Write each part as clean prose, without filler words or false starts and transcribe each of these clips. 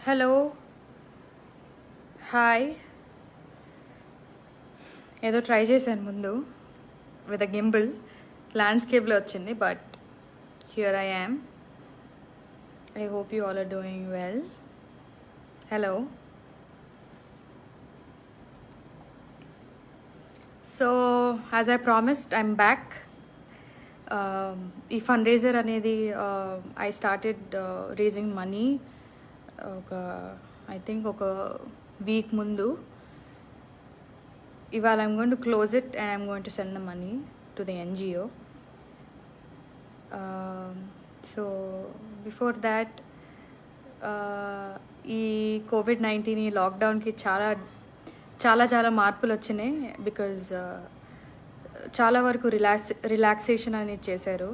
Hello hi ఏదో try చేశాను ముందు విత్ అ గింబుల్ ల్యాండ్స్కేప్లో వచ్చింది but here I am. I hope you all are doing well. Hello. So as I promised I'm back. ఈ fundraiser అనేది I started raising money I think ఒక week ముందు. ఇవాళ I'm going to close it and I'm going to send the money to the NGO. So before that ఈ COVID-19 ఈ లాక్డౌన్కి చాలా చాలా చాలా మార్పులు వచ్చినాయి. బికాజ్ చాలా వరకు రిలాక్సేషన్ అనేది చేశారు.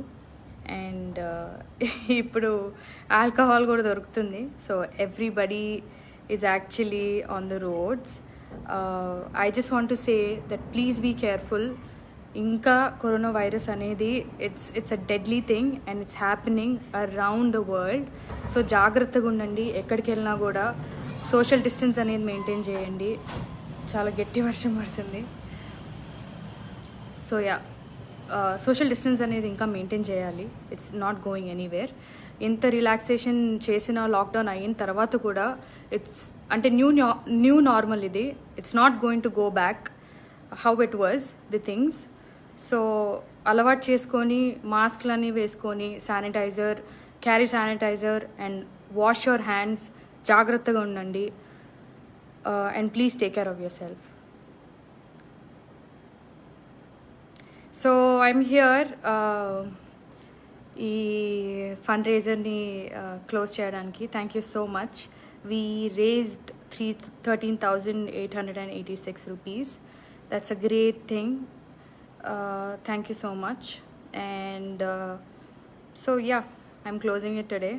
అండ్ ఇప్పుడు ఆల్కహాల్ కూడా దొరుకుతుంది. So everybody is actually on the roads. I just want to say that please be careful. ఇంకా కరోనా వైరస్ అనేది it's a deadly thing and it's happening around the world. So జాగ్రత్తగా ఉండండి. ఎక్కడికి వెళ్ళినా కూడా సోషల్ డిస్టెన్స్ అనేది maintain చేయండి. చాలా గట్టి వర్షం పడుతుంది. సో యా, సోషల్ డిస్టెన్స్ అనేది ఇంకా మెయింటైన్ చేయాలి. It's not going anywhere. ఎంత రిలాక్సేషన్ చేసిన లాక్డౌన్ అయిన తర్వాత కూడా ఇట్స్ అంటే న్యూ నార్మల్ ఇది. It's not going to go back how it was the things. So అలవాటు చేసుకొని మాస్క్లని వేసుకొని carry sanitiser and wash your hands. జాగ్రత్తగా ఉండండి and please take care of yourself. So I'm here ఈ fund రేజర్ని close చేయడానికి. Thank you so much. We raised 13,886 rupees. That's a great thing. Thank you so much. And so yeah, I'm closing it today.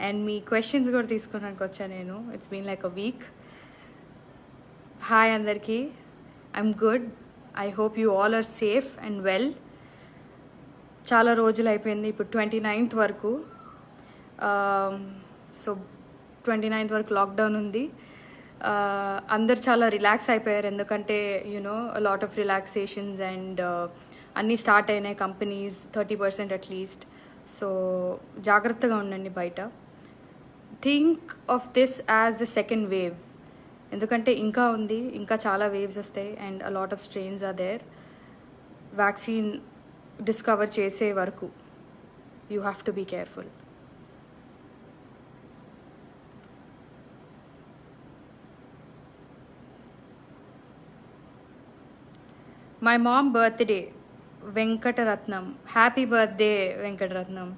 And మీ questions కూడా తీసుకోవడానికి వచ్చాను నేను. It's been like a week. Hi అందరికీ. I'm good. I hope you all are safe and well. చాలా రోజులు అయిపోయింది. ఇప్పుడు 29th వరకు. సో 29th వరకు లాక్డౌన్ ఉంది. అందరు చాలా రిలాక్స్ అయిపోయారు. ఎందుకంటే you know lot of relaxations and అన్నీ స్టార్ట్ అయినాయి. Companies 30% at least. సో జాగ్రత్తగా ఉండండి బయట. Think of this as the second wave. ఎందుకంటే ఇంకా ఉంది, ఇంకా చాలా వేవ్స్ వస్తాయి and a lot of strains are there. Vaccine discover చేసే వరకు you have to be careful. My mom birthday, Venkataratnam. Happy birthday, Venkataratnam.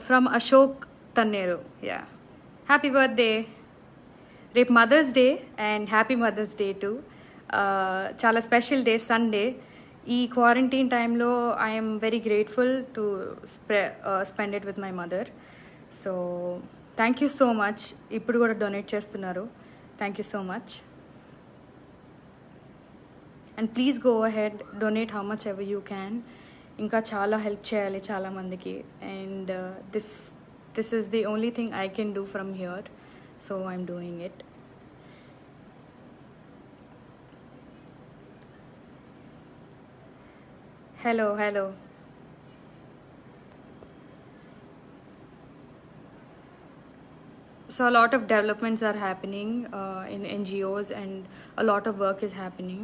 From Ashok Tanneru. Yeah. Happy birthday. Rep Mother's Day and happy Mother's Day too. Chala special day, Sunday. ఈ quarantine టైంలో I'm very grateful to spend it with my mother. So thank you so much. ఇప్పుడు కూడా donate చేస్తున్నారు. Thank you so much. And please go ahead, donate how much ever you can. ఇంకా చాలా help చేయాలి చాలామందికి. And this is the only thing I can do from here. So I'm doing it. Hello. So a lot of developments are happening in NGOs and a lot of work is happening.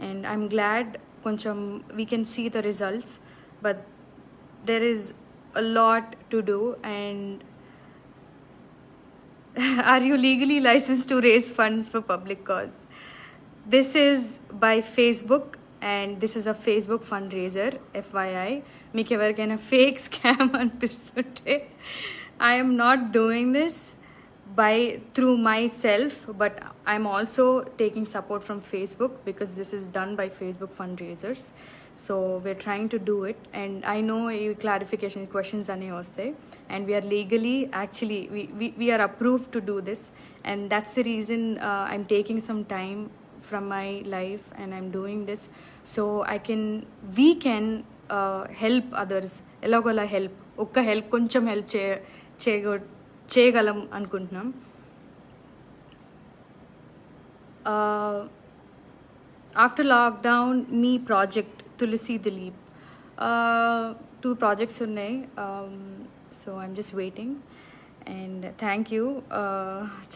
And I'm glad we can see the results. But there is a lot to do. And are you legally licensed to raise funds for public cause? This is by Facebook. And this is a Facebook fundraiser, FYI. మీకు ఎవరికైనా fake scam అనిపిస్తుంటే I am not doing this through myself, but I'm also taking support from Facebook because this is done by Facebook fundraisers. So we're trying to do it. And I know clarification questions అనేవి వస్తాయి. And we are legally, actually, we are approved to do this. And that's the reason I'm taking some time from my life and I'm doing this so we can help others. ఎలాగోలా help, ఒక్క help, కొంచెం help చేయగలం అనుకుంటున్నాం. After lockdown మీ project Tulasi Dilip 2 projects ఉన్నాయి. So I'm just waiting and thank you.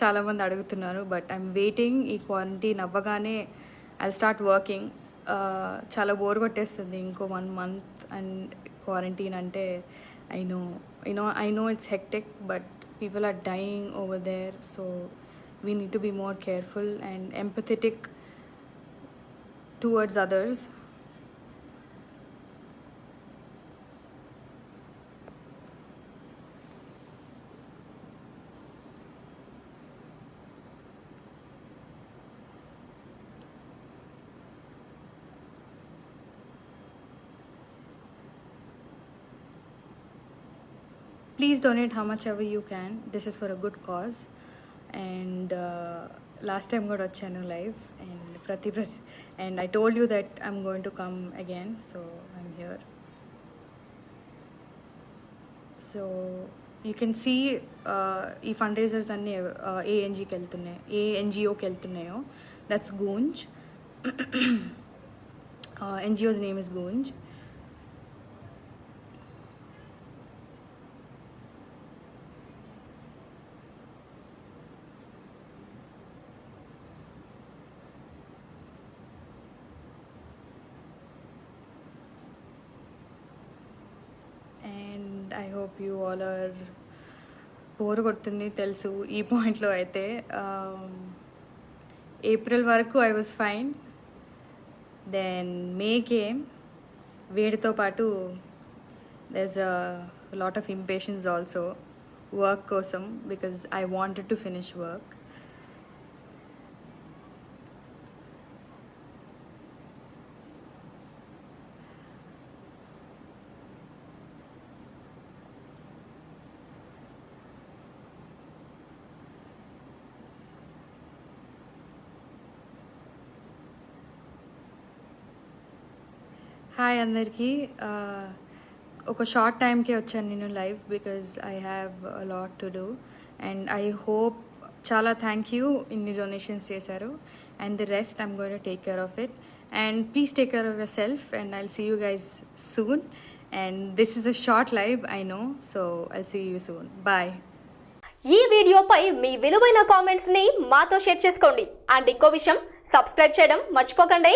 చాలామంది అడుగుతున్నారు but I'm waiting. ఈ క్వారంటైన్ అవ్వగానే ఐ స్టార్ట్ వర్కింగ్. చాలా బోర్ కొట్టేస్తుంది ఇంకో 1 month అండ్ క్వారంటైన్ అంటే I know it's hectic but people are dying over there. So we need to be more careful and empathetic towards others. Please donate how much ever you can. This is for a good cause. And last time got vachanu live and prati and I told you that I'm going to come again, so I'm here. So you can see ee fundraisers anni ANG ki veltunnayo, ANGO ki veltunnayo. That's Goonj. NGO's name is Goonj. I hope you all are. Bore కొడుతుంది తెలుసు ఈ పాయింట్లో అయితే. April వరకు I was fine. Then May came. వేడితో పాటు there's a lot of impatience also work కోసం because I wanted to finish work. Hi అందరికీ. ఒక షార్ట్ టైంకే వచ్చాను నేను live because I have a lot to do and I hope. చాలా thank you ఇన్ని డొనేషన్స్ చేశారు and the rest I'm going to take care of it and please take care of yourself and I'll see you guys soon. And this is a short live I know, so I'll see you soon. Bye. ఈ వీడియోపై మీ విలువైన కామెంట్స్ని మాతో share చేసుకోండి and ఇంకో విషయం, subscribe చేయడం మర్చిపోకండి.